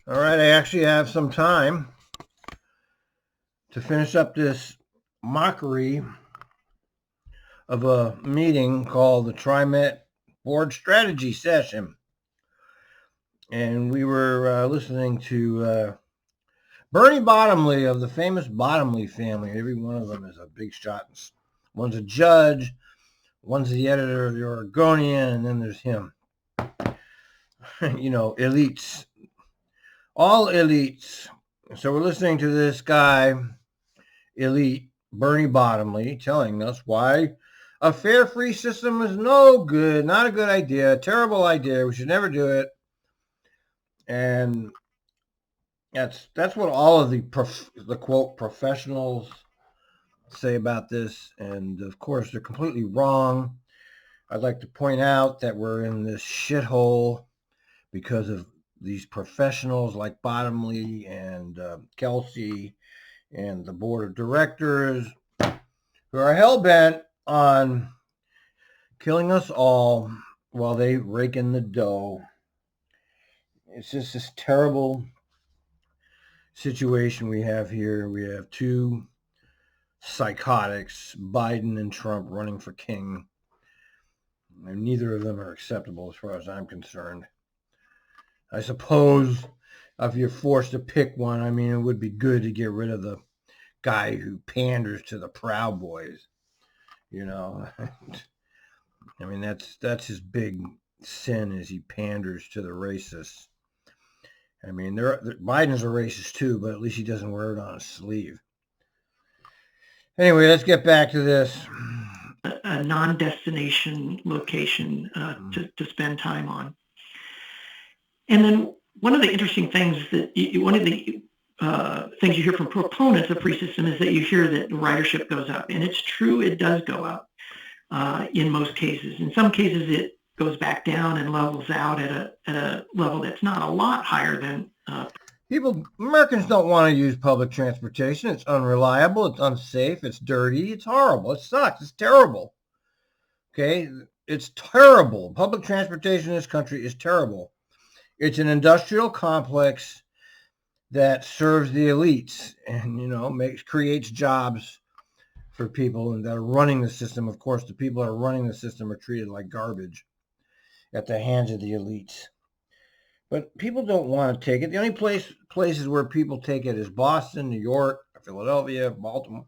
All right, I actually have some time to finish up this mockery of a meeting called the TriMet Board Strategy Session. And we were listening to Bernie Bottomley of the famous Bottomley family. Every one of them is a big shot. One's a judge, one's the editor of the Oregonian, and then there's him. Elites. All elites. So we're listening to this guy, elite Bernie Bottomley, telling us why a fair free system is no good, not a good idea, terrible idea, we should never do it. And that's what all of the quote professionals say about this, and of course they're completely wrong. I'd like to point out that we're in this shithole because of these professionals like Bottomley and Kelsey and the board of directors who are hell-bent on killing us all while they rake in the dough. It's just this terrible situation we have here. We have two psychotics, Biden and Trump, running for king. And neither of them are acceptable as far as I'm concerned. I suppose if you're forced to pick one, I mean, it would be good to get rid of the guy who panders to the Proud Boys. I mean, that's his big sin, is he panders to the racists. I mean, Biden's a racist too, but at least he doesn't wear it on his sleeve. Anyway, let's get back to this. A non-destination location to spend time on. And then one of the interesting things one of the things you hear from proponents of free system is that you hear that ridership goes up. And it's true, it does go up in most cases. In some cases, it goes back down and levels out at a level that's not a lot higher than Americans don't want to use public transportation. It's unreliable, it's unsafe, it's dirty, it's horrible, it sucks, it's terrible. Okay, it's terrible. Public transportation in this country is terrible. It's an industrial complex that serves the elites and creates jobs for people that are running the system. Of course, the people that are running the system are treated like garbage at the hands of the elites. But people don't want to take it. The only places where people take it is Boston, New York, Philadelphia, Baltimore,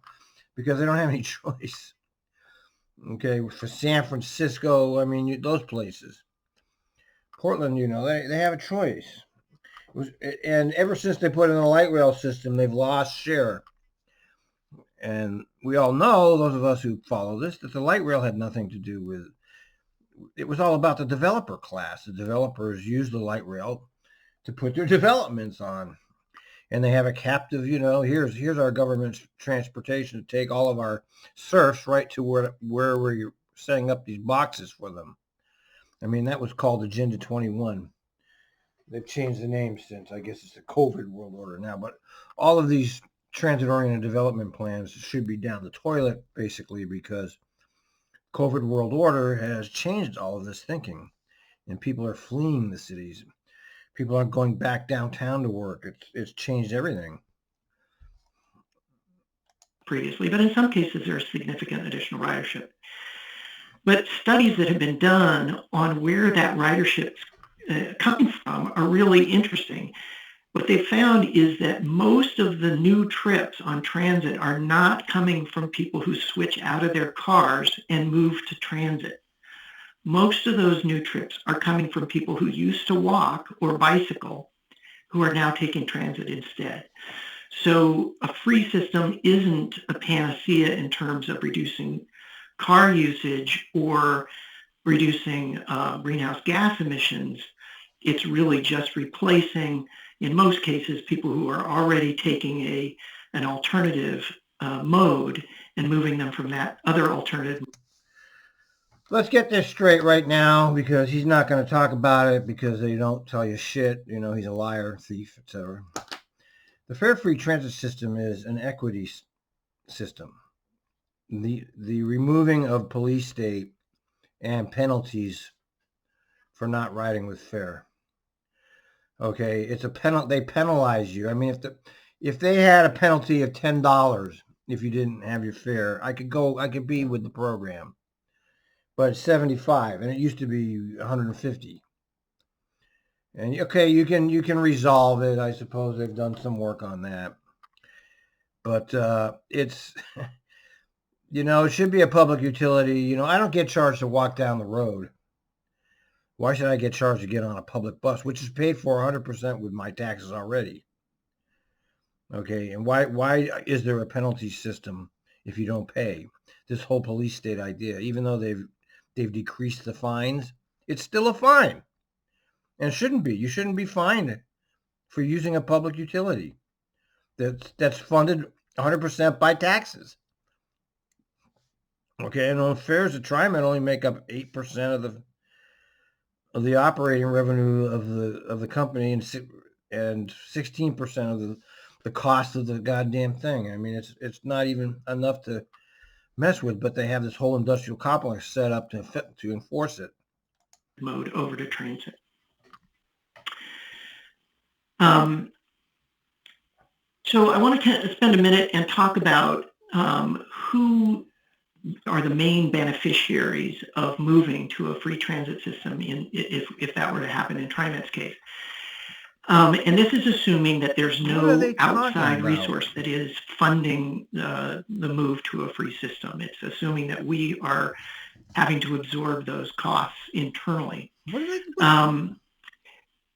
because they don't have any choice. Okay, for San Francisco, I mean, those places. Portland, they have a choice. And ever since they put in the light rail system, they've lost share. And we all know, those of us who follow this, that the light rail had nothing to do with it. Was all about the developer class. The developers use the light rail to put their developments on. And they have a captive, here's our government's transportation to take all of our serfs right to where we're setting up these boxes for them. I mean, that was called Agenda 21. They've changed the name since. I guess it's the COVID world order now. But all of these transit-oriented development plans should be down the toilet, basically, because COVID world order has changed all of this thinking. And people are fleeing the cities. People aren't going back downtown to work. It's changed everything. Previously, but in some cases there's significant additional ridership. But studies that have been done on where that ridership's coming from are really interesting. What they found is that most of the new trips on transit are not coming from people who switch out of their cars and move to transit. Most of those new trips are coming from people who used to walk or bicycle, who are now taking transit instead. So a free system isn't a panacea in terms of reducing car usage or reducing greenhouse gas emissions. It's really just replacing, in most cases, people who are already taking an alternative mode and moving them from that other alternative. Let's get this straight right now, because he's not going to talk about it because they don't tell you shit. He's a liar, thief, etc. The Fair Free Transit system is an equity system. The removing of police state and penalties for not riding with fare. Okay, it's a penalty. They penalize you. I mean, if they had a penalty of $10 if you didn't have your fare, I could be with the program. But it's 75, and it used to be 150. And okay, you can resolve it. I suppose they've done some work on that, but it's it should be a public utility. I don't get charged to walk down the road. Why should I get charged to get on a public bus, which is paid for 100% with my taxes already? Okay, and why is there a penalty system if you don't pay? This whole police state idea, even though they've decreased the fines, it's still a fine, and it shouldn't be. You shouldn't be fined for using a public utility that's funded 100% by taxes. Okay, and on fares to TriMet only make up 8% of the operating revenue of the company, and 16% of the cost of the goddamn thing. I mean, it's not even enough to mess with, but they have this whole industrial complex set up to enforce it. Mode over to transit. So I want to spend a minute and talk about who are the main beneficiaries of moving to a free transit system if that were to happen in TriMet's case. And this is assuming that there's no outside resource that is funding the move to a free system. It's assuming that we are having to absorb those costs internally.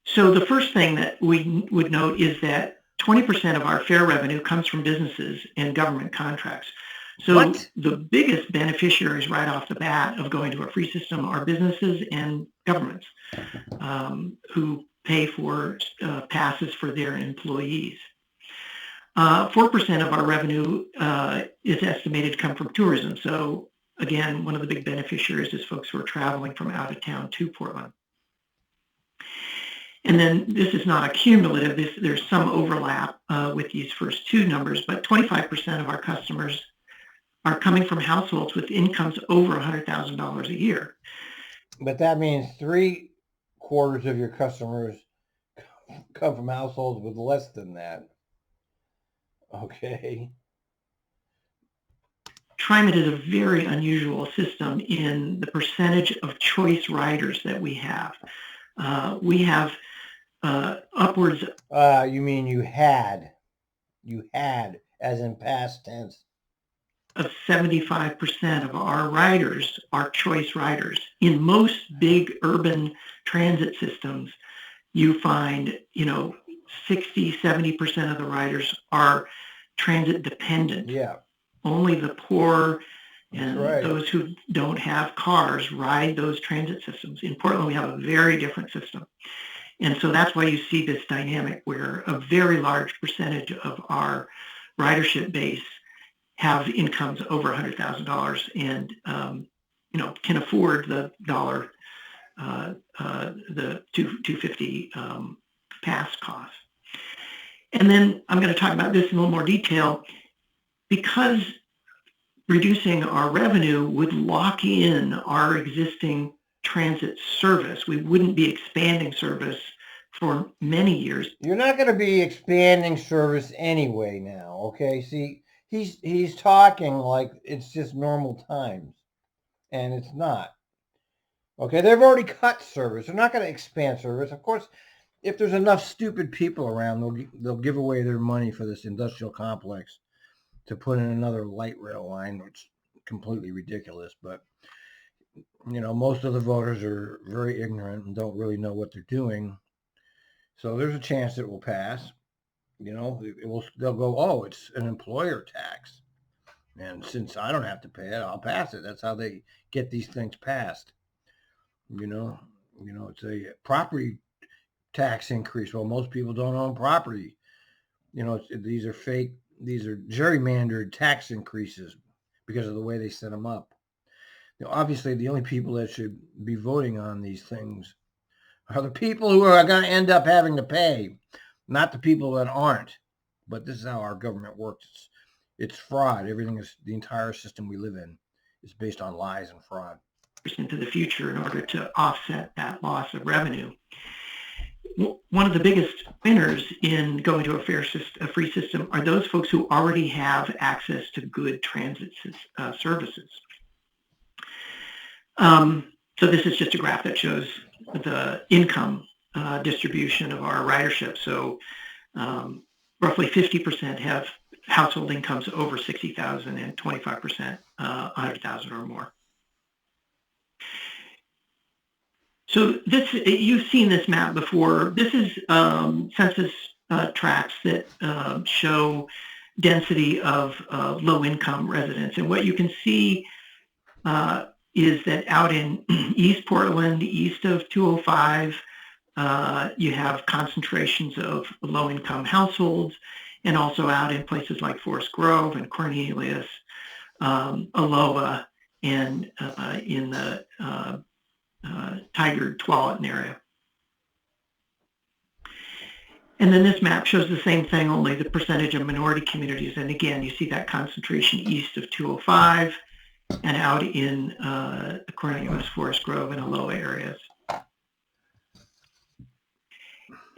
So the first thing that we would note is that 20% of our fare revenue comes from businesses and government contracts. So the biggest beneficiaries right off the bat of going to a free system are businesses and governments who pay for passes for their employees. 4% of our revenue is estimated to come from tourism. So again, one of the big beneficiaries is folks who are traveling from out of town to Portland. And then this is not a cumulative. There's some overlap with these first two numbers, but 25% of our customers are coming from households with incomes over $100,000 a year. But that means 3/4 of your customers come from households with less than that. Okay. TriMet is a very unusual system in the percentage of choice riders that we have. We have upwards. You mean you had, as in past tense. Of 75% of our riders are choice riders. In most big urban transit systems, you find, 60, 70% of the riders are transit dependent. Yeah. Only the poor and those who don't have cars ride those transit systems. In Portland, we have a very different system. And so that's why you see this dynamic where a very large percentage of our ridership base have incomes over $100,000 and, can afford the dollar, the $250 pass cost. And then I'm going to talk about this in a little more detail because reducing our revenue would lock in our existing transit service. We wouldn't be expanding service for many years. You're not going to be expanding service anyway now, okay? See, he's talking like it's just normal times, and it's not. Okay, they've already cut service. They're not going to expand service. Of course, if there's enough stupid people around, they'll give away their money for this industrial complex to put in another light rail line, which is completely ridiculous. But, most of the voters are very ignorant and don't really know what they're doing. So there's a chance it will pass. They'll go, oh, it's an employer tax. And since I don't have to pay it, I'll pass it. That's how they get these things passed. It's a property tax increase. Well, most people don't own property. These are fake. These are gerrymandered tax increases because of the way they set them up. Obviously, the only people that should be voting on these things are the people who are going to end up having to pay, not the people that aren't. But this is how our government works. It's fraud. The entire system we live in is based on lies and fraud. Into the future in order to offset that loss of revenue. one of the biggest winners in going to a free system are those folks who already have access to good transit services. So this is just a graph that shows the income distribution of our ridership. So roughly 50% have household incomes over 60,000 and 25% 100,000 or more. So this, you've seen this map before. This is census tracts that show density of low-income residents. And what you can see is that out in East Portland, east of 205, you have concentrations of low-income households, and also out in places like Forest Grove and Cornelius, Aloha, and in the Tigard, Tualatin area. And then this map shows the same thing, only the percentage of minority communities. And again, you see that concentration east of 205 and out in the Cornelius, Forest Grove, and Aloha areas.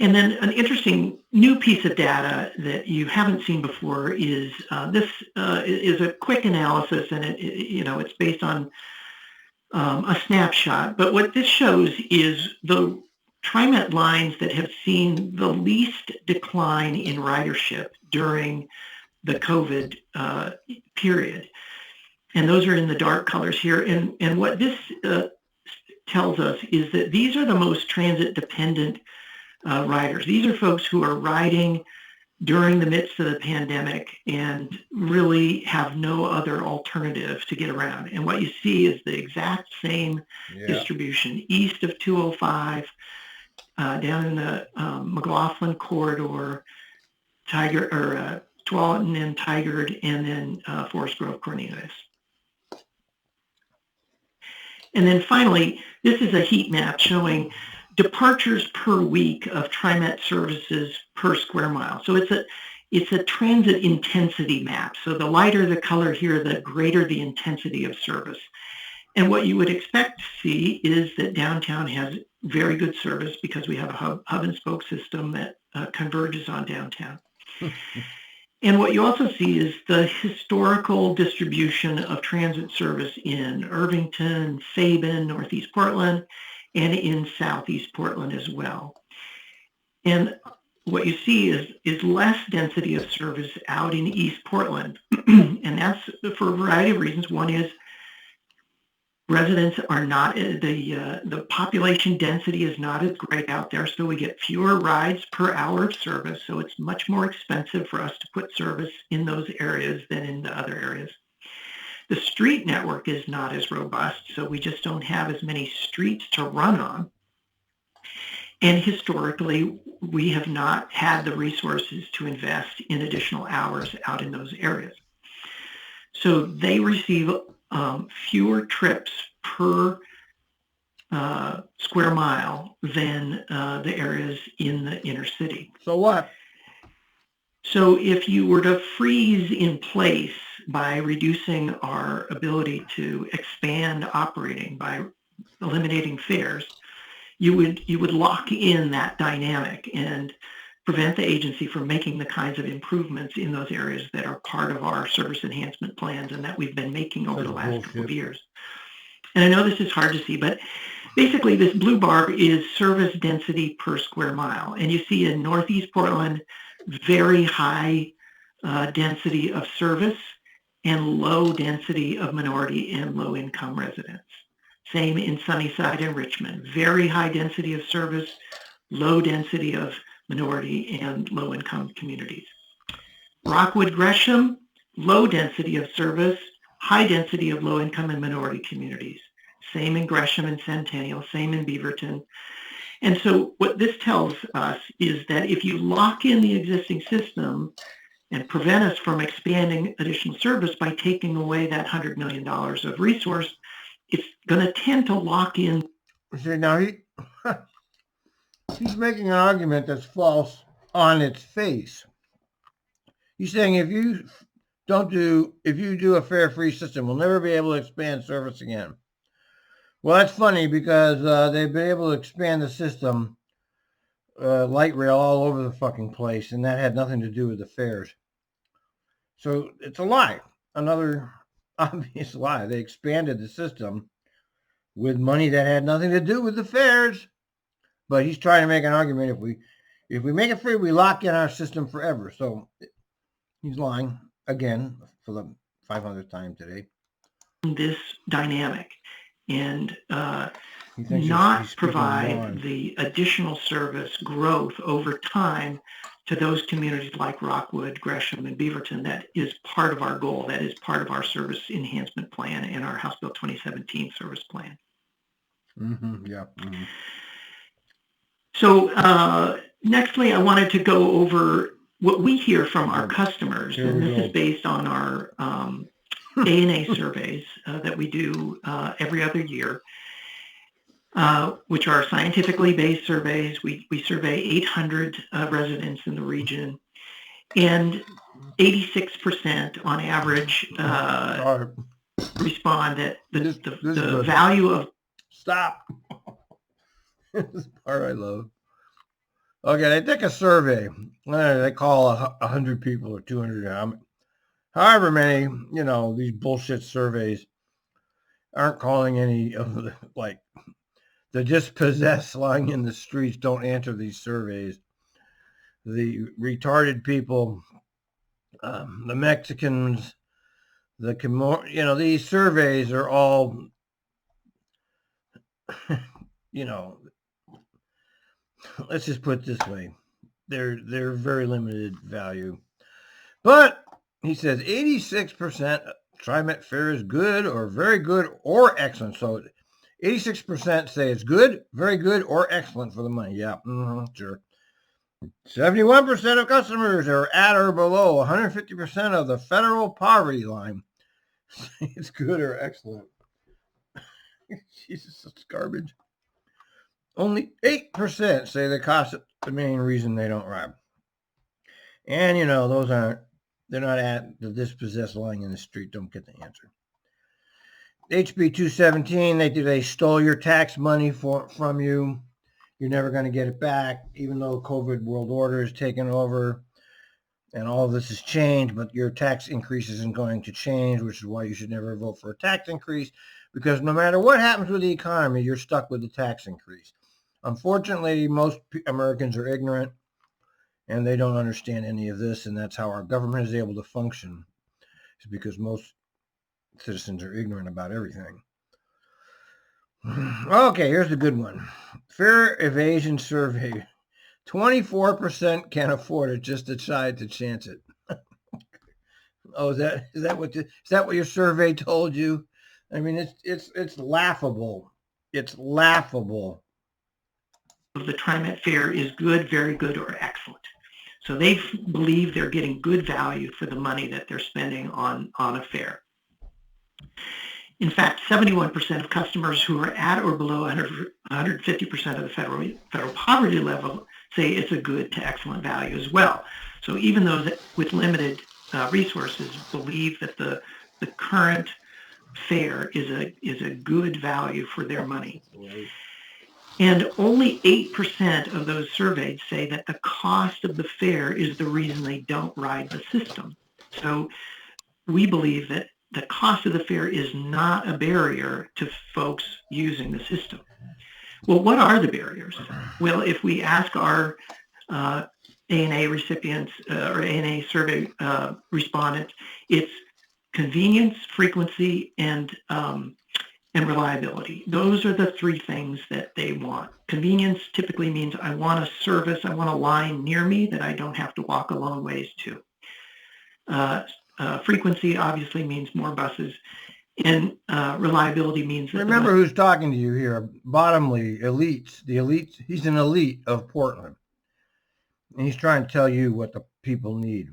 And then an interesting new piece of data that you haven't seen before is this is a quick analysis, and it's based on a snapshot. But what this shows is the TriMet lines that have seen the least decline in ridership during the COVID period. And those are in the dark colors here. And what this tells us is that these are the most transit dependent riders. These are folks who are riding during the midst of the pandemic and really have no other alternative to get around. And what you see is the exact same distribution east of 205, down in the McLaughlin corridor, Tualatin and Tigard, and then Forest Grove, Cornelius. And then finally, this is a heat map showing departures per week of TriMet services per square mile. So it's a transit intensity map. So the lighter the color here, the greater the intensity of service. And what you would expect to see is that downtown has very good service because we have a hub and spoke system that converges on downtown. And what you also see is the historical distribution of transit service in Irvington, Sabin, Northeast Portland, and in Southeast Portland as well. And what you see is less density of service out in East Portland. And that's for a variety of reasons. One is residents are not, the population density is not as great out there, so we get fewer rides per hour of service. So it's much more expensive for us to put service in those areas than in the other areas. The street network is not as robust, so we just don't have as many streets to run on. And historically, we have not had the resources to invest in additional hours out in those areas. So they receive fewer trips per square mile than the areas in the inner city. So what? So if you were to freeze in place by reducing our ability to expand operating by eliminating fares, you would lock in that dynamic and prevent the agency from making the kinds of improvements in those areas that are part of our service enhancement plans and that we've been making over the last couple of years. And I know this is hard to see, but basically this blue bar is service density per square mile. And you see in Northeast Portland, very high density of service and low density of minority and low income residents. Same in Sunnyside and Richmond, very high density of service, low density of minority and low income communities. Rockwood, Gresham, low density of service, high density of low income and minority communities. Same in Gresham and Centennial, same in Beaverton. And so what this tells us is that if you lock in the existing system and prevent us from expanding additional service by taking away that $100 million of resource, it's going to tend to lock in. See, now he's making an argument that's false on its face. He's saying if you do a fare-free system, we'll never be able to expand service again. Well, that's funny because they've been able to expand the system light rail all over the fucking place, and that had nothing to do with the fares. So it's a lie. Another obvious lie. They expanded the system with money that had nothing to do with the fares. But he's trying to make an argument if we make it free, we lock in our system forever. So he's lying again for the 500th time today. This dynamic and not provide the additional service growth over time to those communities like Rockwood, Gresham, and Beaverton. That is part of our goal. That is part of our service enhancement plan and our House Bill 2017 service plan. Mm-hmm, yeah. Mm-hmm. So nextly, I wanted to go over what we hear from our customers, and this is based on our ANA surveys that we do every other year, which are scientifically based surveys. We survey 800 residents in the region, and 86% on average respond that the value of... Stop. This is the part I love. Okay, they take a survey. They call 100 people or 200. However many, these bullshit surveys aren't calling any of the, like, the dispossessed lying in the streets don't answer these surveys. The retarded people, the Mexicans, these surveys are all, let's just put it this way. They're very limited value. But he says 86% TriMet fare is good or very good or excellent. So 86% say it's good, very good, or excellent for the money. Yeah, sure. 71% of customers are at or below 150% of the federal poverty line. It's good or excellent. Jesus, that's garbage. Only 8% say the cost is the main reason they don't ride. And, they're not at the dispossessed lying in the street, don't get the answer. HB 217, they stole your tax money from you. You're never going to get it back, even though COVID world order is taken over and all of this has changed, but your tax increase isn't going to change, which is why you should never vote for a tax increase, because no matter what happens with the economy, you're stuck with the tax increase. Unfortunately, most Americans are ignorant and they don't understand any of this, and that's how our government is able to function. It's because most citizens are ignorant about everything. Okay, here's the good one. Fare evasion survey. 24% can't afford it, just decide to chance it. Oh, is that what your survey told you? I mean, it's laughable. It's laughable. The TriMet fare is good, very good, or excellent. So they believe they're getting good value for the money that they're spending on a fare. In fact, 71% of customers who are at or below 150% of the federal poverty level say it's a good to excellent value as well. So even those with limited resources believe that the current fare is a good value for their money. And only 8% of those surveyed say that the cost of the fare is the reason they don't ride the system. So we believe that the cost of the fare is not a barrier to folks using the system. Well, what are the barriers? Well, if we ask our ANA recipients or ANA survey respondents, it's convenience, frequency, and reliability. Those are the three things that they want. Convenience typically means I want a service, I want a line near me that I don't have to walk a long ways to. Frequency obviously means more buses, and reliability means that... Remember who's talking to you here. Bottomly, elites. The elites. He's an elite of Portland. And he's trying to tell you what the people need.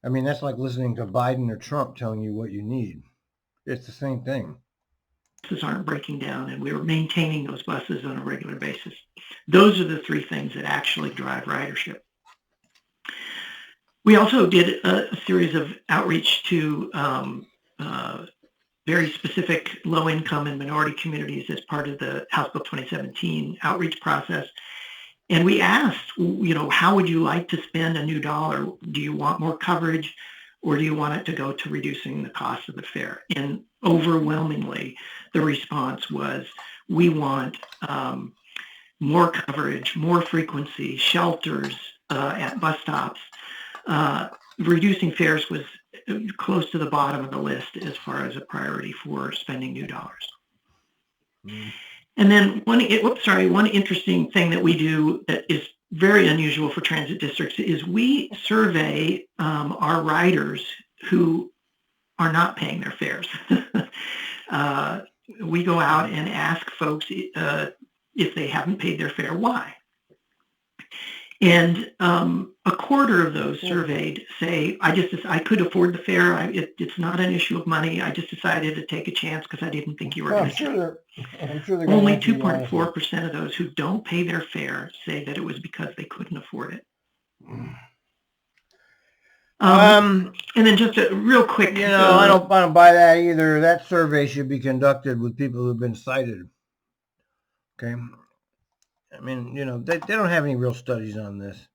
I mean, that's like listening to Biden or Trump telling you what you need. It's the same thing. Buses aren't breaking down, and we're maintaining those buses on a regular basis. Those are the three things that actually drive ridership. We also did a series of outreach to very specific low-income and minority communities as part of the House Bill 2017 outreach process. And we asked, how would you like to spend a new dollar? Do you want more coverage, or do you want it to go to reducing the cost of the fare? And overwhelmingly, the response was, we want more coverage, more frequency, shelters at bus stops. Reducing fares was close to the bottom of the list as far as a priority for spending new dollars. And then one interesting thing that we do that is very unusual for transit districts is we survey our riders who are not paying their fares. We go out and ask folks if they haven't paid their fare, why? And a quarter of those surveyed say, I could afford the fare. It's not an issue of money. I just decided to take a chance because I didn't think you were going to. Only 2.4% of those who don't pay their fare say that it was because they couldn't afford it. And then just a real quick. I don't buy that either. That survey should be conducted with people who've been cited. Okay. I mean, they don't have any real studies on this.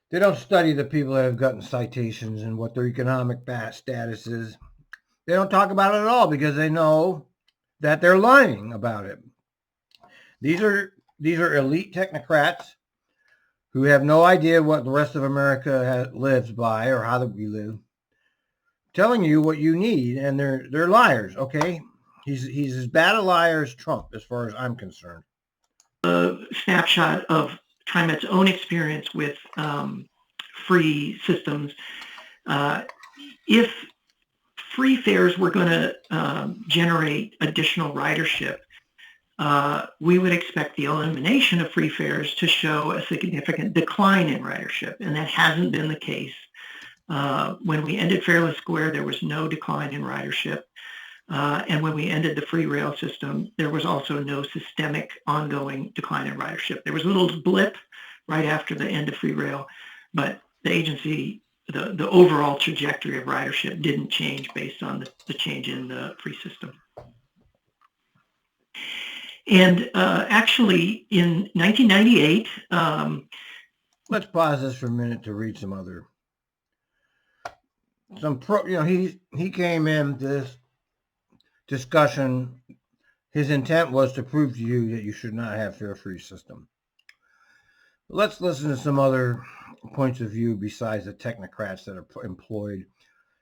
They don't study the people that have gotten citations and what their economic status is. They don't talk about it at all because they know that they're lying about it. These are elite technocrats who have no idea what the rest of America lives by or how we live, telling you what you need, and they're liars. Okay, he's as bad a liar as Trump, as far as I'm concerned. A snapshot of TriMet's own experience with free systems. If free fares were going to generate additional ridership, we would expect the elimination of free fares to show a significant decline in ridership, and that hasn't been the case. When we ended Fairless Square, there was no decline in ridership. And when we ended the free rail system, there was also no systemic ongoing decline in ridership. There was a little blip right after the end of free rail, but the agency, the overall trajectory of ridership didn't change based on the change in the free system. And actually, in 1998, let's pause this for a minute to read some other. He came in this discussion. His intent was to prove to you that you should not have fare-free system. Let's listen to some other points of view besides the technocrats that are employed,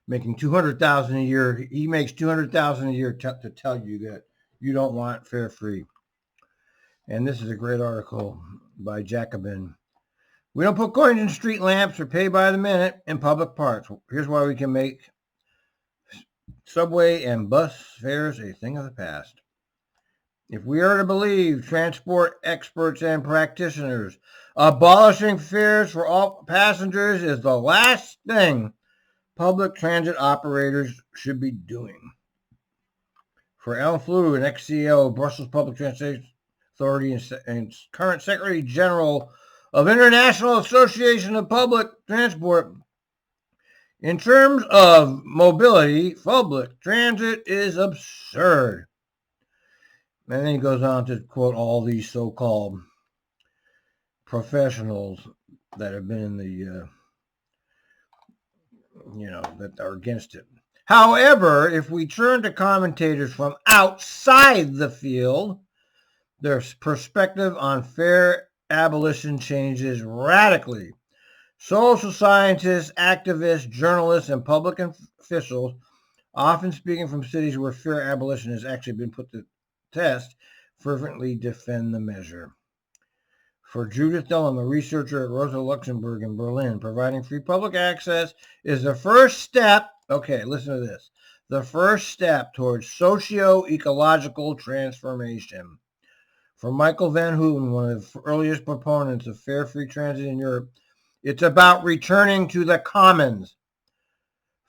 making $200,000 a year. He makes $200,000 a year to tell you that you don't want fare-free. And this is a great article by Jacobin. We don't put coins in street lamps or pay by the minute in public parks. Here's why we can make subway and bus fares a thing of the past. If we are to believe transport experts and practitioners, abolishing fares for all passengers is the last thing public transit operators should be doing. For Ellen Flew, an ex-CEO of Brussels Public Transportation Authority and current Secretary General of International Association of Public Transport, in terms of mobility, public transit is absurd. And then he goes on to quote all these so-called professionals that have been in the, that are against it. However, if we turn to commentators from outside the field, their perspective on fare abolition changes radically. Social scientists, activists, journalists, and public officials, often speaking from cities where fare abolition has actually been put to test, fervently defend the measure. For Judith Dillon, a researcher at Rosa Luxemburg in Berlin, providing free public access is the first step, okay, listen to this, the first step towards socio-ecological transformation. For Michael Van Houten, one of the earliest proponents of fare-free transit in Europe, it's about returning to the commons.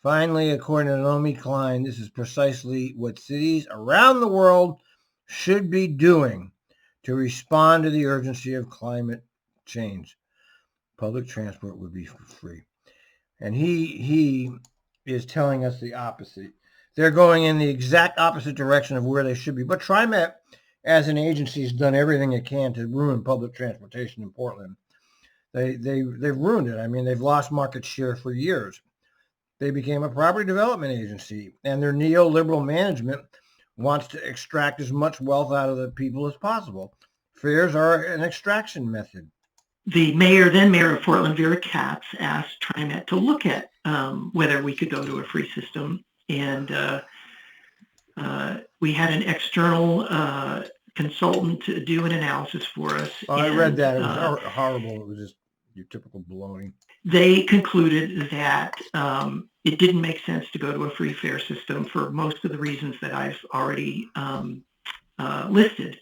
Finally, according to Naomi Klein, this is precisely what cities around the world should be doing to respond to the urgency of climate change. Public transport would be free. And he is telling us the opposite. They're going in the exact opposite direction of where they should be. But TriMet as an agency, has done everything it can to ruin public transportation in Portland. They've ruined it. I mean, they've lost market share for years. They became a property development agency, and their neoliberal management wants to extract as much wealth out of the people as possible. Fares are an extraction method. The then mayor of Portland, Vera Katz, asked TriMet to look at whether we could go to a free system. And we had an external consultant to do an analysis for us. Oh, I read that. It was horrible. It was just your typical baloney. They concluded that it didn't make sense to go to a free fare system for most of the reasons that I've already listed.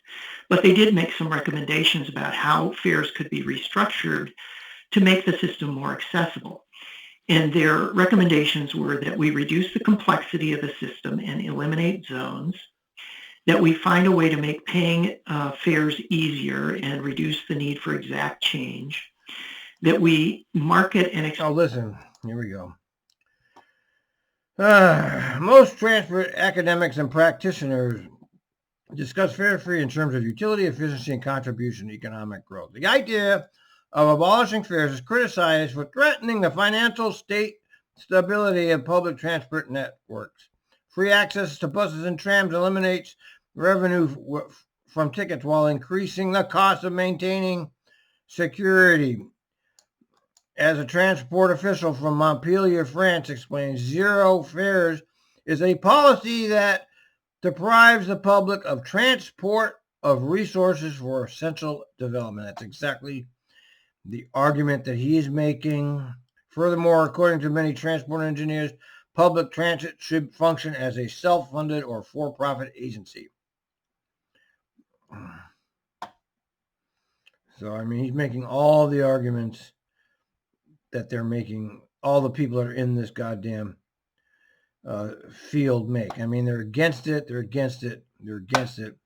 But they did make some recommendations about how fares could be restructured to make the system more accessible. And their recommendations were that we reduce the complexity of the system and eliminate zones, that we find a way to make paying fares easier and reduce the need for exact change, that we market and... Oh, listen, here we go. Most transport academics and practitioners discuss fare-free in terms of utility, efficiency, and contribution to economic growth. The idea of abolishing fares is criticized for threatening the financial state stability of public transport networks. Free access to buses and trams eliminates revenue from tickets while increasing the cost of maintaining security. As a transport official from Montpellier, France, explains, zero fares is a policy that deprives the public of transport of resources for essential development. That's exactly the argument that he is making. Furthermore, according to many transport engineers, public transit should function as a self-funded or for-profit agency. So, I mean, he's making all the arguments that they're making, all the people that are in this goddamn field make. I mean, they're against it. They're against it. They're against it.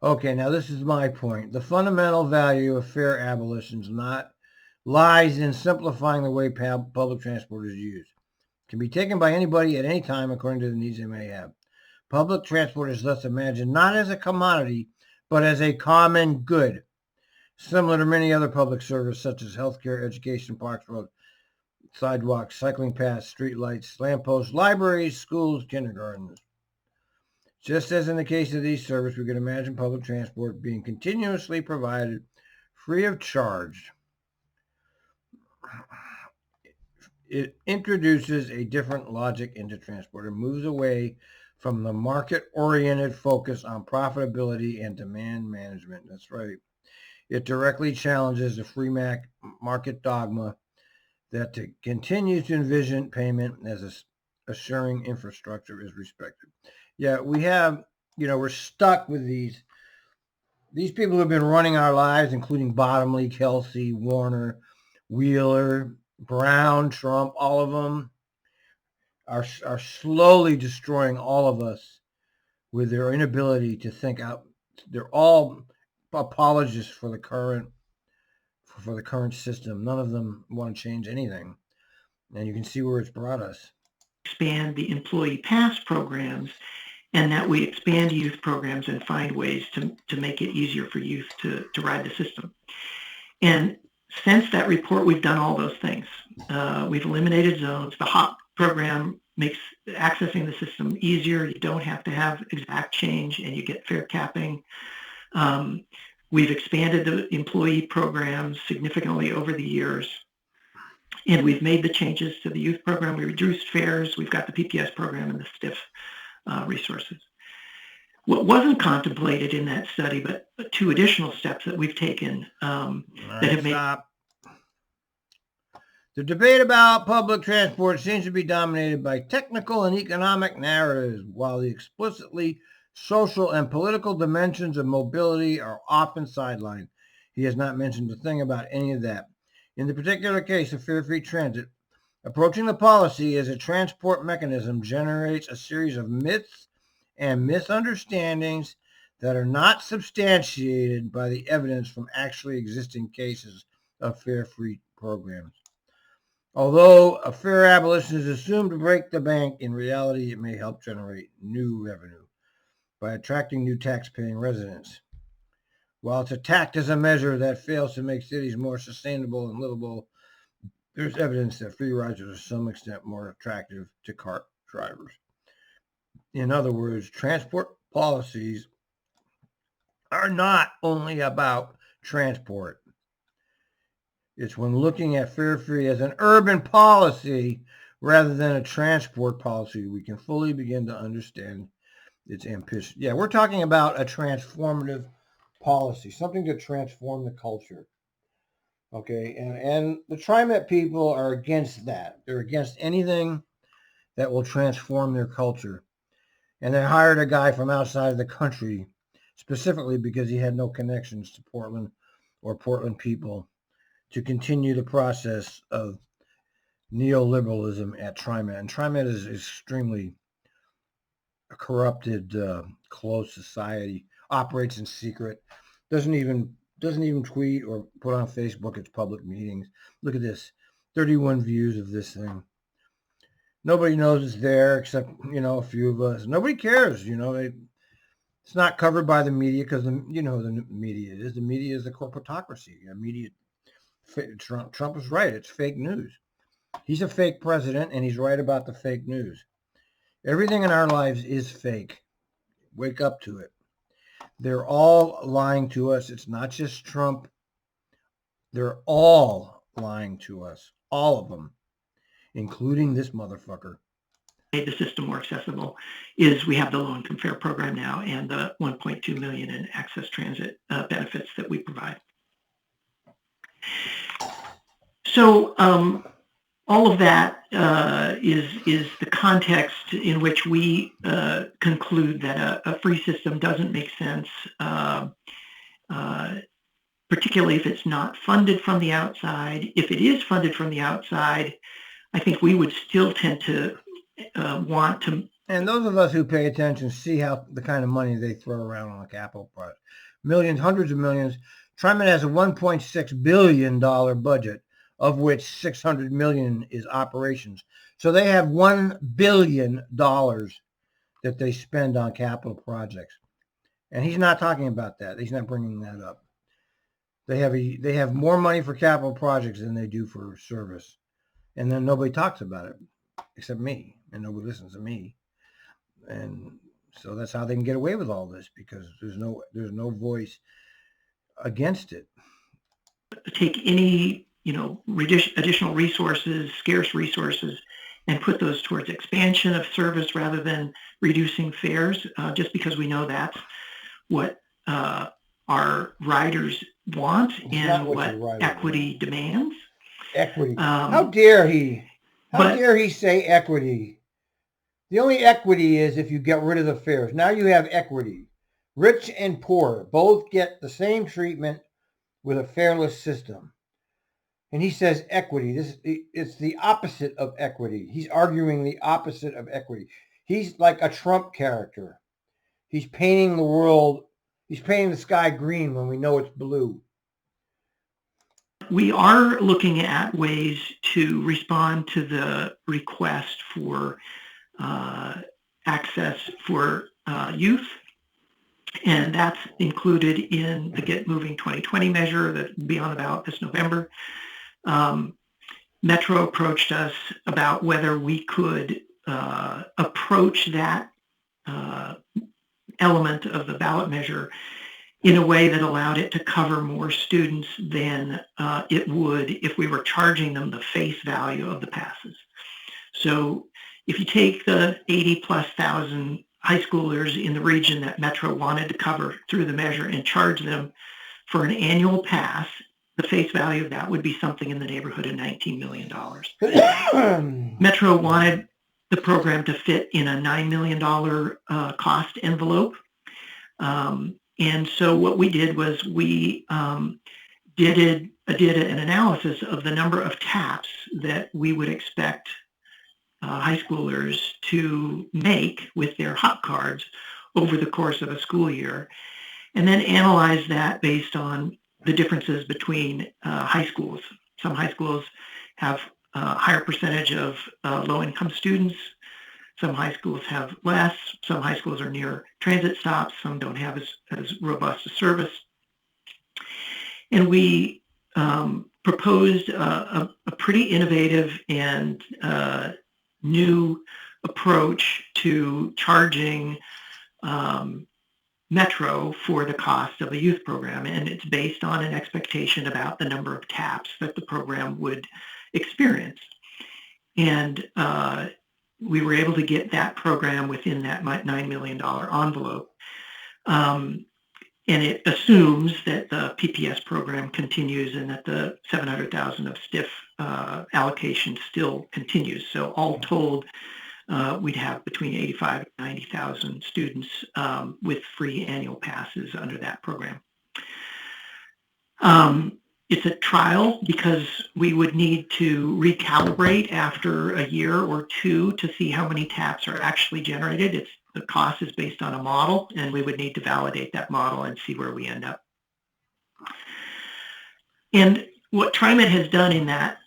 Okay, now this is my point. The fundamental value of fare abolition lies in simplifying the way public transport is used. It can be taken by anybody at any time according to the needs they may have. Public transport is thus imagined not as a commodity, but as a common good, similar to many other public services such as healthcare, education, parks, roads, sidewalks, cycling paths, street lights, lampposts, libraries, schools, kindergartens. Just as in the case of these services, we can imagine public transport being continuously provided free of charge. It introduces a different logic into transport and moves away from the market-oriented focus on profitability and demand management. That's right. It directly challenges the free market dogma that continues to envision payment as assuring infrastructure is respected. Yeah, we have, we're stuck with these people who have been running our lives, including Bottomly, Kelsey, Warner, Wheeler, Brown, Trump, all of them are slowly destroying all of us with their inability to think out. They're all apologists for the current system. None of them want to change anything. And you can see where it's brought us. Expand the employee pass programs, and that we expand youth programs and find ways to make it easier for youth to ride the system. And since that report, we've done all those things. We've eliminated zones. The HOP program makes accessing the system easier. You don't have to have exact change, and you get fair capping. We've expanded the employee programs significantly over the years, and we've made the changes to the youth program. We reduced fares. We've got the PPS program and the STIF resources. What wasn't contemplated in that study, but two additional steps that we've taken that have made... The debate about public transport seems to be dominated by technical and economic narratives, while the explicitly social and political dimensions of mobility are often sidelined. He has not mentioned a thing about any of that. In the particular case of fare-free transit, approaching the policy as a transport mechanism generates a series of myths and misunderstandings that are not substantiated by the evidence from actually existing cases of fare-free programs. Although a fare abolition is assumed to break the bank, in reality it may help generate new revenue. by attracting new tax-paying residents. While it's attacked as a measure that fails to make cities more sustainable and livable, there's evidence that free rides are to some extent more attractive to cart drivers. In other words, transport policies are not only about transport. It's when looking at fare free as an urban policy rather than a transport policy, we can fully begin to understand its ambition. Yeah, we're talking about a transformative policy, something to transform the culture. Okay, and the TriMet people are against that. They're against anything that will transform their culture. And they hired a guy from outside of the country specifically because he had no connections to Portland or Portland people to continue the process of neoliberalism at TriMet. And TriMet is extremely a corrupted, closed society, operates in secret, doesn't even tweet or put on Facebook its public meetings. Look at this, 31 views of this thing. Nobody knows it's there except, a few of us. Nobody cares, it's not covered by the media because the media is. The media is the corporatocracy. Trump is right. It's fake news. He's a fake president, and he's right about the fake news. Everything in our lives is fake. Wake up to it. They're all lying to us. It's not just Trump. They're all lying to us. All of them, including this motherfucker. Made the system more accessible is we have the low-income fare program now and the 1.2 million in access transit benefits that we provide. So all of that is the context in which we conclude that a free system doesn't make sense, particularly if it's not funded from the outside. If it is funded from the outside, I think we would still tend to want to. And those of us who pay attention see how the kind of money they throw around on a capital project. Millions, hundreds of millions. TriMet has a $1.6 billion budget, of which $600 million is operations. So they have $1 billion that they spend on capital projects. And he's not talking about that. He's not bringing that up. They have more money for capital projects than they do for service. And then nobody talks about it except me, and nobody listens to me. And so that's how they can get away with all this, because there's no voice against it. Take any additional resources, scarce resources, and put those towards expansion of service rather than reducing fares, just because we know that's what our riders want and what equity demands. Equity. How dare he? How dare he say equity? The only equity is if you get rid of the fares. Now you have equity. Rich and poor both get the same treatment with a fareless system. And he says equity. It's the opposite of equity. He's arguing the opposite of equity. He's like a Trump character. He's painting the sky green when we know it's blue. We are looking at ways to respond to the request for access for youth, and that's included in the Get Moving 2020 measure that will be on the ballot this November. Metro approached us about whether we could approach that element of the ballot measure in a way that allowed it to cover more students than it would if we were charging them the face value of the passes. So if you take the 80,000+ high schoolers in the region that Metro wanted to cover through the measure and charge them for an annual pass, the face value of that would be something in the neighborhood of $19 million. Metro wanted the program to fit in a $9 million cost envelope. And so what we did was we did an analysis of the number of taps that we would expect high schoolers to make with their hop cards over the course of a school year, and then analyze that based on the differences between high schools. Some high schools have a higher percentage of low-income students. Some high schools have less. Some high schools are near transit stops. Some don't have as robust a service. And we proposed a pretty innovative and new approach to charging Metro for the cost of a youth program. And it's based on an expectation about the number of taps that the program would experience. And we were able to get that program within that $9 million envelope. And it assumes that the PPS program continues and that the $700,000 of STIF allocation still continues. So all told, we'd have between 85 and 90,000 students with free annual passes under that program. It's a trial because we would need to recalibrate after a year or two to see how many taps are actually generated. The cost is based on a model, and we would need to validate that model and see where we end up. And what TriMet has done in that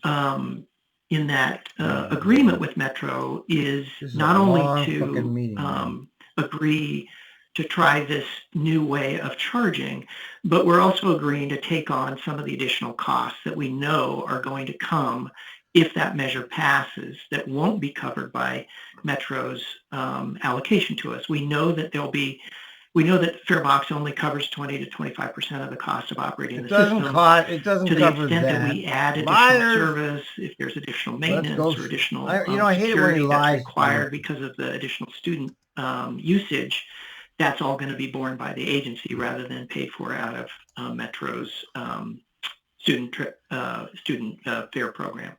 agreement with Metro is not only to agree to try this new way of charging, but we're also agreeing to take on some of the additional costs that we know are going to come if that measure passes that won't be covered by Metro's allocation to us. We know that we know that Farebox only covers 20 to 25% of the cost of operating the system. It doesn't to the cover extent that we add additional service, if there's additional maintenance or additional security that's required because of the additional student usage, that's all going to be borne by the agency rather than paid for out of Metro's student fare program.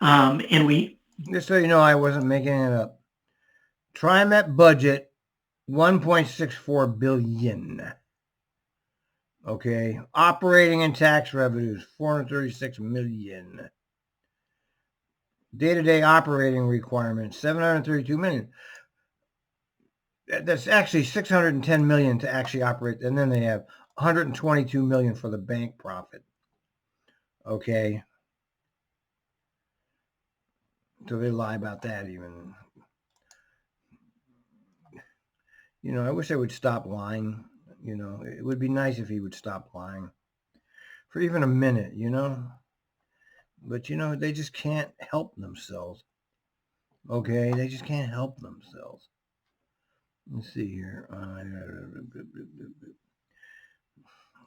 And we just so you know, I wasn't making it up. TriMet budget $1.64 billion. Okay, operating and tax revenues $436 million. Day-to-day operating requirements $732 million. That's actually $610 million to actually operate, and then they have $122 million for the bank profit. Okay. So they lie about that even. You know, I wish they would stop lying. You know, it would be nice if he would stop lying for even a minute, you know. But, you know, they just can't help themselves. Okay, they just can't help themselves. Let's see here.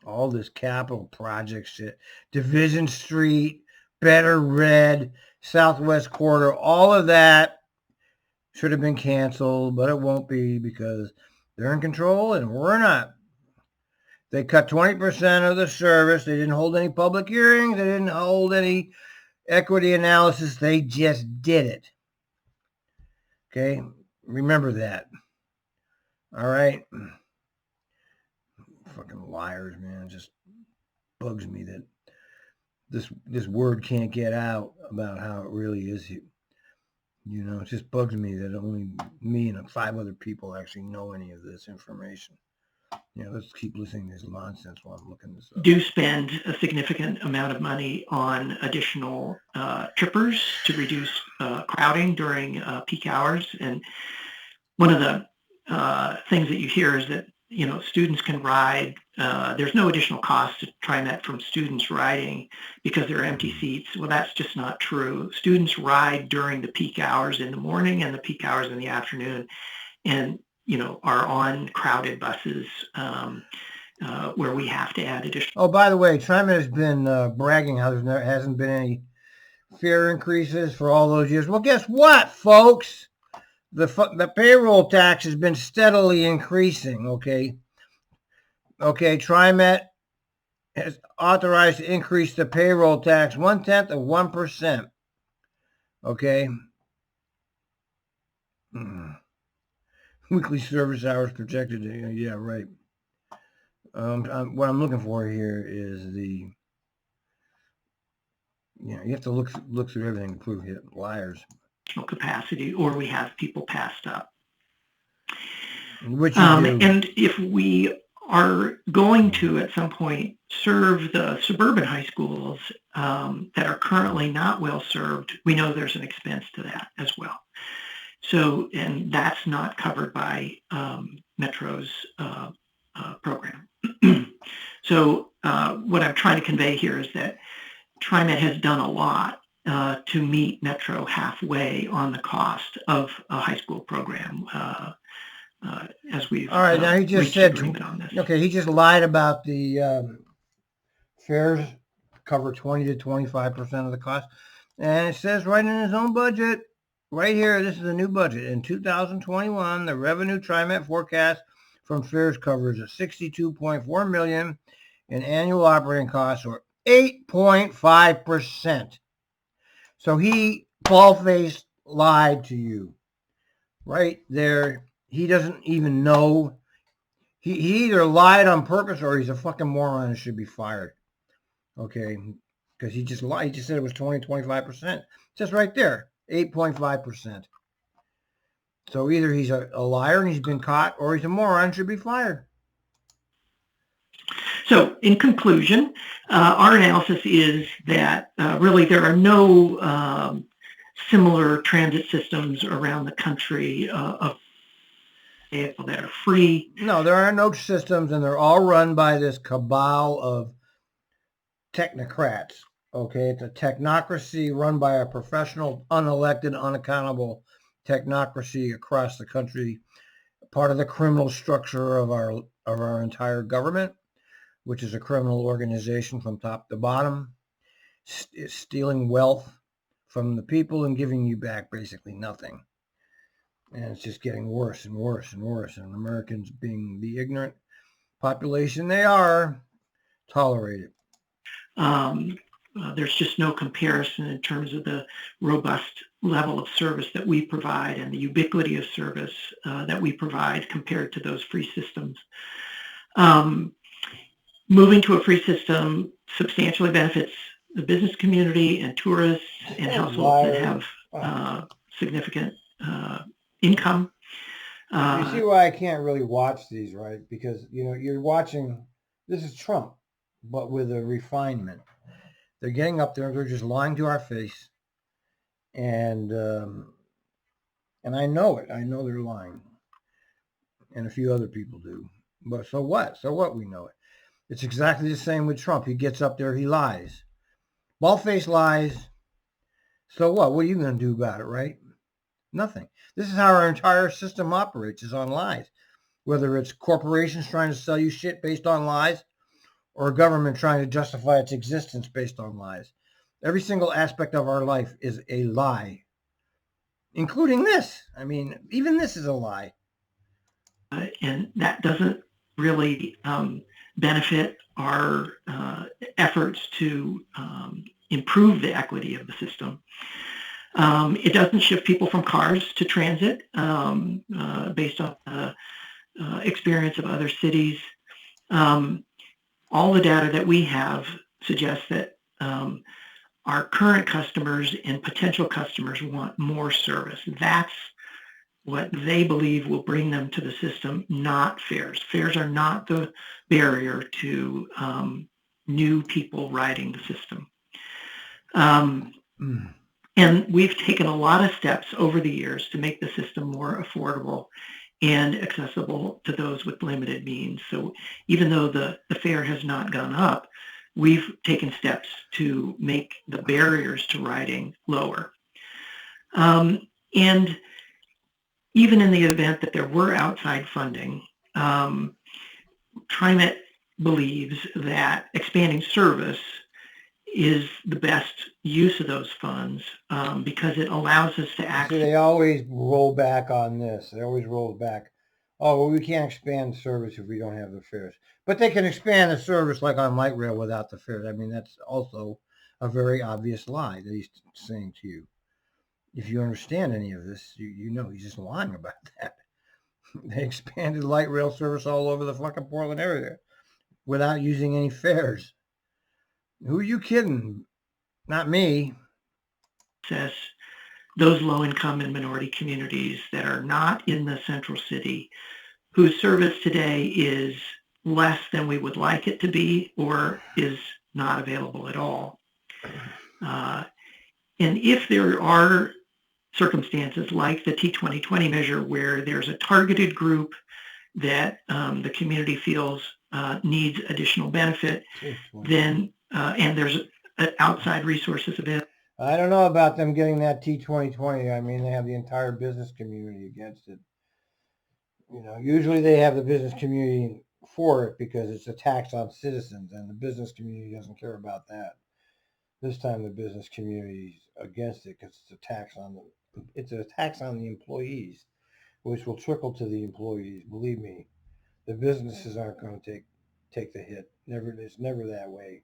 All this capital project shit. Division Street, Better Red, Southwest Corridor, all of that should have been canceled, but it won't be because they're in control and we're not. They cut 20% of the service. They didn't hold any public hearings. They didn't hold any equity analysis. They just did it. Okay? Remember that. All right? Fucking liars, man. It just bugs me that this word can't get out about how it really is. You know, it just bugs me that only me and 5 other people actually know any of this information. You know, let's keep listening to this nonsense while I'm looking this up. Do spend a significant amount of money on additional trippers to reduce crowding during peak hours. And one of the things that you hear is that, you know, students can ride. There's no additional cost to TriMet from students riding because there are empty seats. Well, that's just not true. Students ride during the peak hours in the morning and the peak hours in the afternoon, and, you know, are on crowded buses where we have to add additional. Oh, by the way, TriMet has been bragging how there hasn't been any fare increases for all those years. Well, guess what, folks? The payroll tax has been steadily increasing, okay? Okay, TriMet has authorized to increase the payroll tax 0.1%. Okay? Weekly service hours projected. Yeah, right. What I'm looking for here is you have to look through everything to prove it. Liars. Capacity, or we have people passed up. Which you do. And if we are going to at some point serve the suburban high schools that are currently not well served, we know there's an expense to that as well. So, and that's not covered by Metro's program. So what I'm trying to convey here is that TriMet has done a lot to meet Metro halfway on the cost of a high school program as we've All right, now he just reached said, agreement on this. okay, he just lied about the fares cover 20 to 25% of the cost. And it says right in his own budget, right here, this is a new budget. In 2021, the revenue TriMet forecast from fares covers at $62.4 million in annual operating costs, or 8.5%. So he bald-faced lied to you right there. He doesn't even know. He either lied on purpose or he's a fucking moron and should be fired. Okay, because he just lied. He just said it was 20-25%. Just right there, 8.5%. So either he's a liar and he's been caught, or he's a moron and should be fired. So in conclusion, our analysis is that really there are no similar transit systems around the country of that are free. No, there are no systems, and they're all run by this cabal of technocrats. Okay, it's a technocracy run by a professional, unelected, unaccountable technocracy across the country, part of the criminal structure of our entire government, which is a criminal organization from top to bottom, stealing wealth from the people and giving you back basically nothing. And it's just getting worse and worse and worse. And Americans, being the ignorant population they are, tolerate it. There's just no comparison in terms of the robust level of service that we provide and the ubiquity of service that we provide compared to those free systems. Moving to a free system substantially benefits the business community and tourists and households that have significant income. You see why I can't really watch these, right? Because, you're watching, this is Trump, but with a refinement. They're getting up there, they're just lying to our face. And I know it. I know they're lying. And a few other people do. But so what? So what? We know it. It's exactly the same with Trump. He gets up there, he lies. Bald-faced lies. So what? What are you going to do about it, right? Nothing. This is how our entire system operates, is on lies. Whether it's corporations trying to sell you shit based on lies, or a government trying to justify its existence based on lies. Every single aspect of our life is a lie, including this. I mean, even this is a lie. And that doesn't really benefit our efforts to improve the equity of the system. It doesn't shift people from cars to transit based on the experience of other cities. All the data that we have suggests that our current customers and potential customers want more service. That's what they believe will bring them to the system, not fares. Fares are not the barrier to new people riding the system. And we've taken a lot of steps over the years to make the system more affordable and accessible to those with limited means. So even though the fare has not gone up, we've taken steps to make the barriers to riding lower. And even in the event that there were outside funding, TriMet believes that expanding service is the best use of those funds because it allows us to actually... See, they always roll back on this. They always roll back. Oh, well, we can't expand service if we don't have the fares. But they can expand the service like on light rail without the fares. I mean, that's also a very obvious lie that he's saying to you. If you understand any of this, you know he's just lying about that. They expanded light rail service all over the fucking Portland area without using any fares. Who are you kidding? Not me. Says those low-income and minority communities that are not in the central city, whose service today is less than we would like it to be or is not available at all. And if there are circumstances like the T2020 measure, where there's a targeted group that the community feels needs additional benefit, then and there's outside resources available. I don't know about them getting that T2020. I mean, they have the entire business community against it. Usually they have the business community for it because it's a tax on citizens, and the business community doesn't care about that. This time the business community is against it because it's a tax on the employees, which will trickle to the employees. Believe me, the businesses aren't going to take the hit. It's never that way.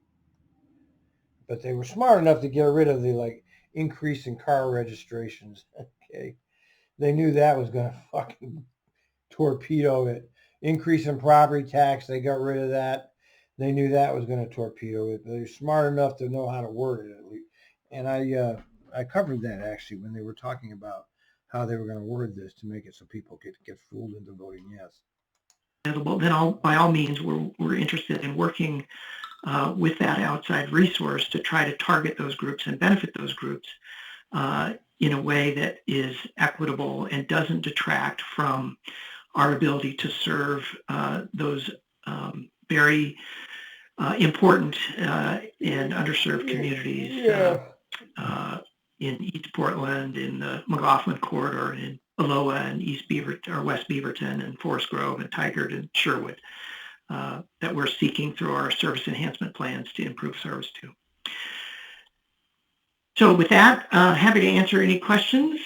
But they were smart enough to get rid of the increase in car registrations. Okay, they knew that was going to fucking torpedo it. Increase in property tax, they got rid of that. They knew that was going to torpedo it. They were smart enough to know how to word it at least. And I covered that actually when they were talking about how they were going to word this to make it so people could get fooled into voting yes. Then by all means, we're interested in working with that outside resource to try to target those groups and benefit those groups in a way that is equitable and doesn't detract from our ability to serve those very important and underserved communities in East Portland, in the McLaughlin corridor, in Aloha and East Beaverton or West Beaverton and Forest Grove and Tigard and Sherwood that we're seeking through our service enhancement plans to improve service to. So with that, happy to answer any questions.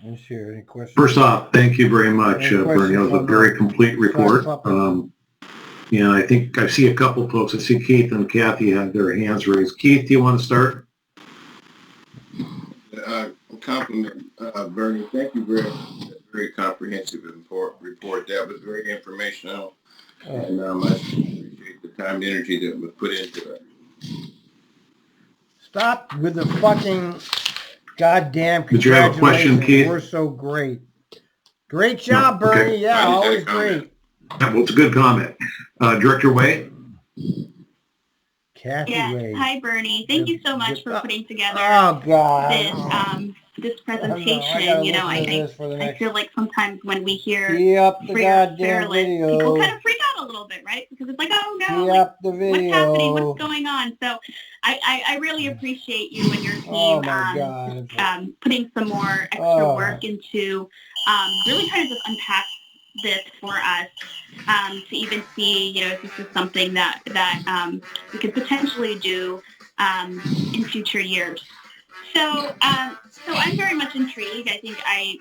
Any questions? First off, thank you very much, Bernie. That was a very complete report. I think I see a couple folks. I see Keith and Kathy have their hands raised. Keith, do you want to start? Compliment, Bernie. Thank you very much. Very comprehensive report. That was very informational, and I appreciate the time and energy that was put into it. Stop with the fucking goddamn congratulations. Did you have a question, Keith? We're so great. Great job, Bernie. Okay. Yeah, always great. Well, it's a good comment. Director Way? Kathy Way. Hi, Bernie. Thank you so much for putting together this presentation. I feel like sometimes when we hear fairless, people kind of freak out a little bit, right? Because it's like, oh no, what's happening? What's going on? So I really appreciate you and your team putting some more extra work into really trying to just unpack this for us to even see, if this is something that we could potentially do in future years. So I'm very much intrigued. I think I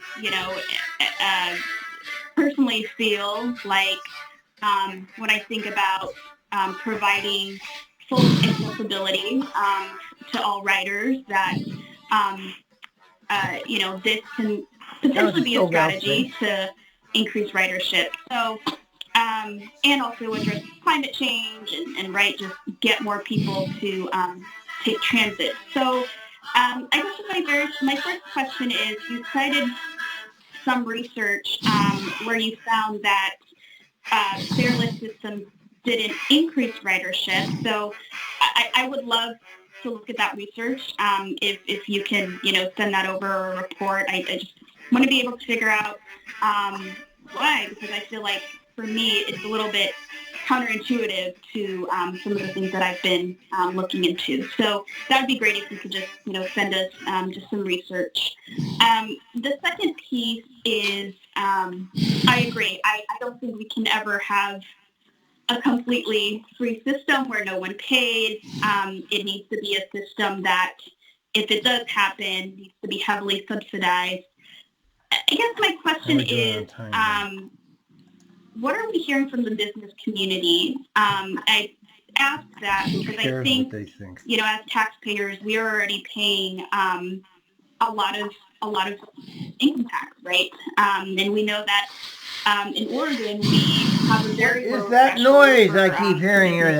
personally feel like when I think about providing full accessibility to all riders, that this can potentially be a strategy to increase ridership. So, and also address climate change and just get more people to take transit. So, I guess my first question is, you cited some research where you found that fairless systems didn't increase ridership. So, I would love to look at that research. If you can, send that over a report. I just want to be able to figure out why, because I feel like for me it's a little bit counterintuitive to some of the things that I've been looking into. So that would be great if you could just send us just some research. The second piece is I agree. I don't think we can ever have a completely free system where no one pays. It needs to be a system that, if it does happen, needs to be heavily subsidized. I guess my question is, what are we hearing from the business community? I ask that because I think, as taxpayers, we are already paying a lot of income tax, right? And we know that in Oregon we have a very low threshold. Is that noise I keep hearing here?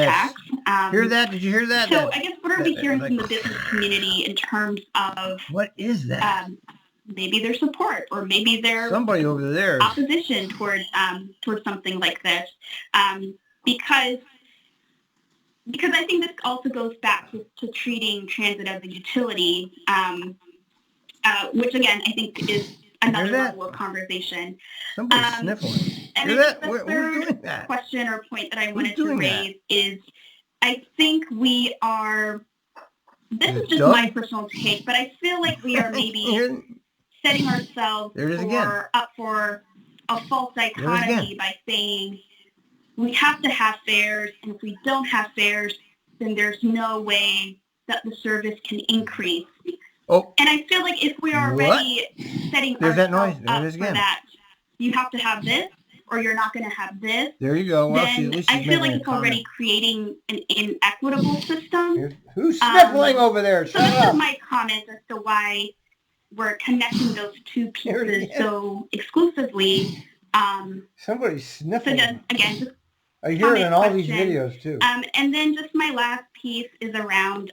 Hear that? Did you hear that? So I guess what are we hearing from the business community in terms of what is that? Maybe their support, or maybe their somebody over there opposition towards something like this, because I think this also goes back to treating transit as a utility. which again, I think is another level of conversation. Somebody's sniffling. And Hear that? the Who's doing third that? question or point that I Who's wanted to doing raise that? is, I think we are, this Is is it just Doug? my personal take, but I feel like we are maybe setting ourselves up for a false dichotomy by saying we have to have fares, and if we don't have fares, then there's no way that the service can increase. Oh. And I feel like if we are already setting ourselves up for that, you have to have this, or you're not going to have this. There you go. Well, then I feel like it's already creating an inequitable system. Who's sniffling over there? So this is my comment as to why we're connecting those two pieces so exclusively. Somebody's sniffling. So just I hear it in all these videos too. And then just my last piece is around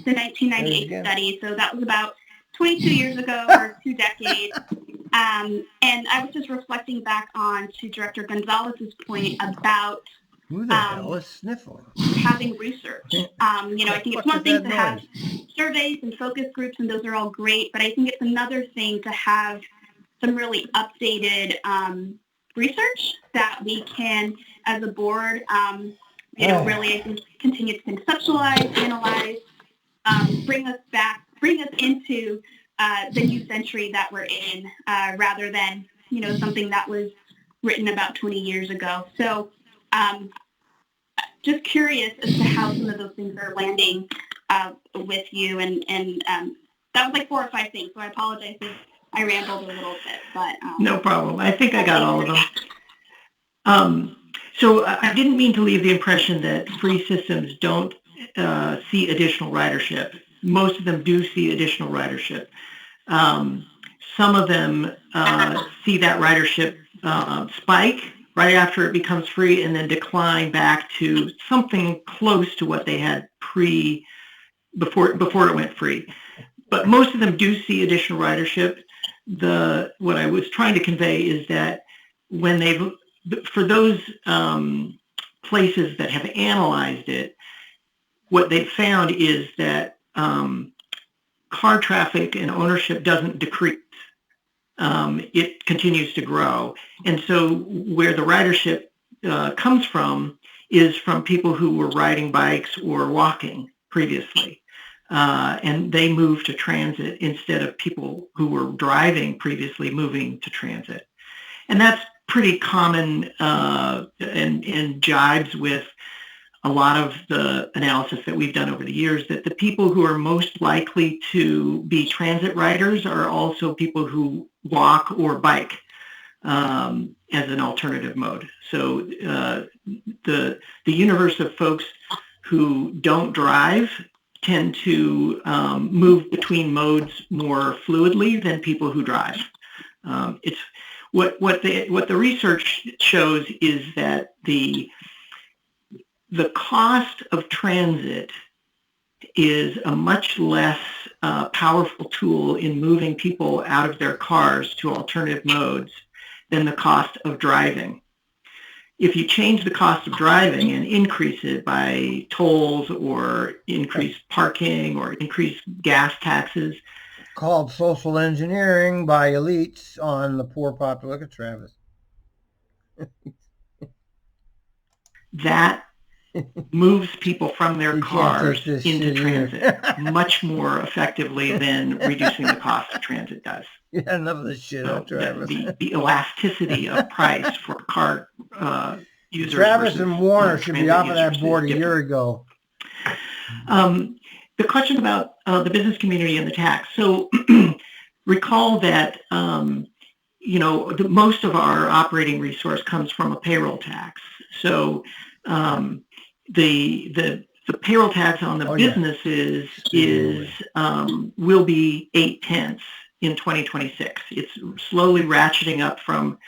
the 1998 study. So that was about 22 years ago, or 2 decades. And I was just reflecting back on to Director Gonzalez's point about who the hell is sniffling? Having research. I think it's one thing to have surveys and focus groups, and those are all great. But I think it's another thing to have some really updated research that we can, as a board, really, I think, continue to conceptualize, analyze, bring us into the new century that we're in, rather than, something that was written about 20 years ago. So just curious as to how some of those things are landing with you. And that was like 4 or 5 things, so I apologize if I rambled a little bit. But no problem. I think I got all of them. So I didn't mean to leave the impression that free systems don't see additional ridership. Most of them do see additional ridership. Some of them see that ridership spike right after it becomes free and then decline back to something close to what they had before it went free. But most of them do see additional ridership. What I was trying to convey is that for those places that have analyzed it, what they found is that car traffic and ownership doesn't decrease. It continues to grow. And so where the ridership comes from is from people who were riding bikes or walking previously. And they moved to transit instead of people who were driving previously moving to transit. And that's pretty common and jibes with a lot of the analysis that we've done over the years, that the people who are most likely to be transit riders are also people who walk or bike as an alternative mode. So the universe of folks who don't drive tend to move between modes more fluidly than people who drive. It's what the research shows is that the cost of transit is a much less powerful tool in moving people out of their cars to alternative modes than the cost of driving. If you change the cost of driving and increase it by tolls or increase parking or increase gas taxes. Called social engineering by elites on the poor populace. Look at Travis. That moves people from their cars into transit much more effectively than reducing the cost of transit does. Yeah, enough of this shit, Travis. The elasticity of price for car users. Travis and Warner should be off of that board a year ago. The question about the business community and the tax. So recall that most of our operating resource comes from a payroll tax. So the payroll tax on the businesses will be 8/10 in 2026. It's slowly ratcheting up from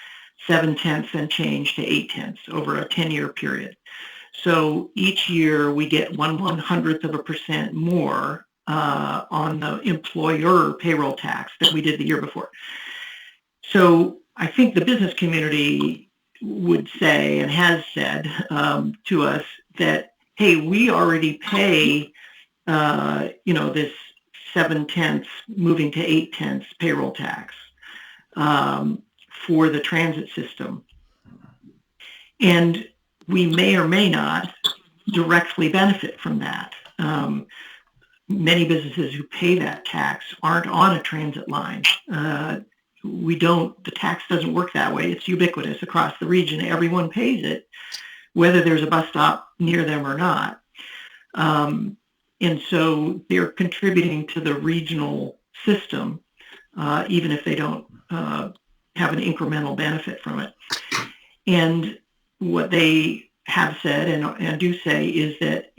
7/10 and change to 8/10 over a 10-year period. So each year we get 1/100% more on the employer payroll tax than we did the year before. So I think the business community would say and has said to us that, hey, we already pay, this 7/10 moving to 8/10 payroll tax for the transit system. And we may or may not directly benefit from that. Many businesses who pay that tax aren't on a transit line. The tax doesn't work that way. It's ubiquitous across the region. Everyone pays it, whether there's a bus stop near them or not. And so they're contributing to the regional system, even if they don't have an incremental benefit from it. And what they have said and do say is that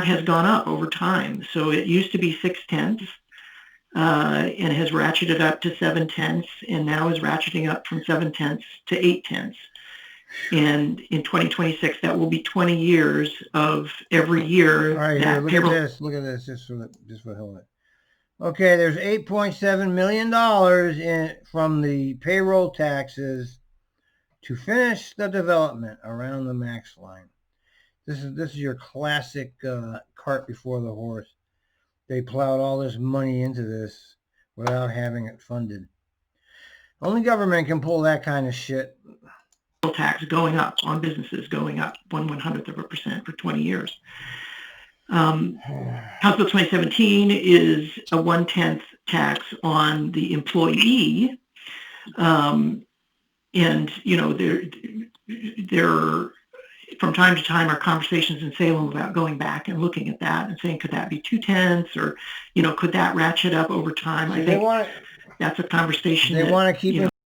has gone up over time. So it used to be 6/10 and has ratcheted up to 7/10 and now is ratcheting up from 7/10 to 8/10. And in 2026, that will be 20 years of every year. All right, here, look at this. Look at this. Just for the hell of it. Okay, there's $8.7 million from the payroll taxes to finish the development around the max line. This is your classic cart before the horse. They plowed all this money into this without having it funded. Only government can pull that kind of shit. Tax going up on businesses, going up 1/100% for 20 years. House Bill 2017 is a 1/10 tax on the employee. And, you know, there from time to time are conversations in Salem about going back and looking at that and saying, could that be 2/10 or, you know, could that ratchet up over time? I think that's a conversation. They want to keep it